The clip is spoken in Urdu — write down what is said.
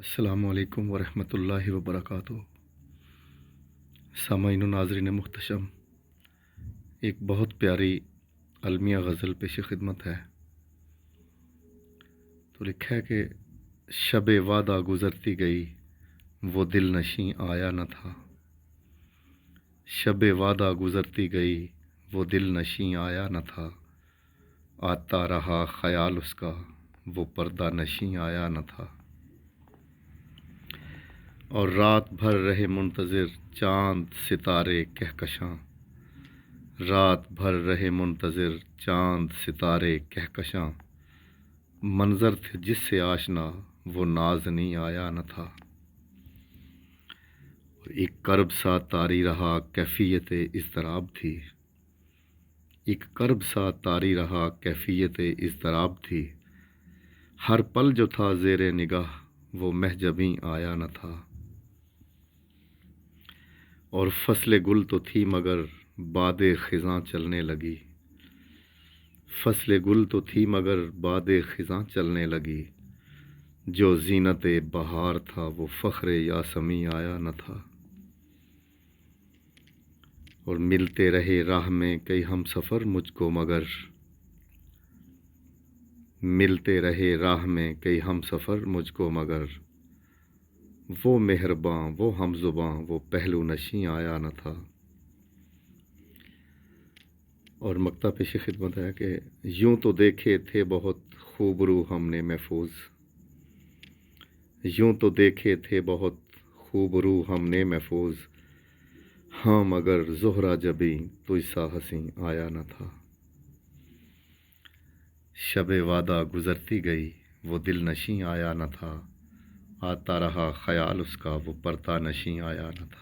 السلام علیکم ورحمۃ اللہ وبرکاتہ۔ سامعین و ناظرین محتشم، ایک بہت پیاری المیہ غزل پیش خدمت ہے۔ تو لکھا ہے کہ شب وعدہ گزرتی گئی وہ دل نشیں آیا نہ تھا۔ شب وعدہ گزرتی گئی وہ دل نشیں آیا نہ تھا۔ آتا رہا خیال اس کا وہ پردہ نشیں آیا نہ تھا۔ اور رات بھر رہے منتظر چاند ستارے کہکشاں۔ رات بھر رہے منتظر چاند ستارے کہکشاں۔ منظر تھے جس سے آشنا وہ نازنیں آیا نہ تھا۔ ایک کرب سا طاری رہا کیفیت اضطراب تھی۔ ایک کرب سا طاری رہا کیفیت اضطراب تھی۔ ہر پل جو تھا زیر نگاہ وہ محجبیں آیا نہ تھا۔ اور فصل گل تو تھی مگر باد خزاں چلنے لگی۔ فصل گل تو تھی مگر باد خزاں چلنے لگی۔ جو زینت بہار تھا وہ فخر یاسمیں آیا نہ تھا۔ اور ملتے رہے راہ میں کئی ہم سفر مجھ کو مگر ملتے رہے راہ میں کئی ہم سفر مجھ کو مگر وہ مہرباں وہ ہم زباں وہ پہلو نشیں آیا نہ تھا۔ اور مقطع پیش خدمت ہے کہ یوں تو دیکھے تھے بہت خوبرو ہم نے محفوظ۔ یوں تو دیکھے تھے بہت خوبرو ہم نے محفوظ۔ ہاں مگر زہرہ جبیں تجھ سا حسیں آیا نہ تھا۔ شب وعدہ گزرتی گئی وہ دل نشیں آیا نہ تھا۔ آتا رہا خیال اس کا وہ پردہ نشیں آیا نہ تھا۔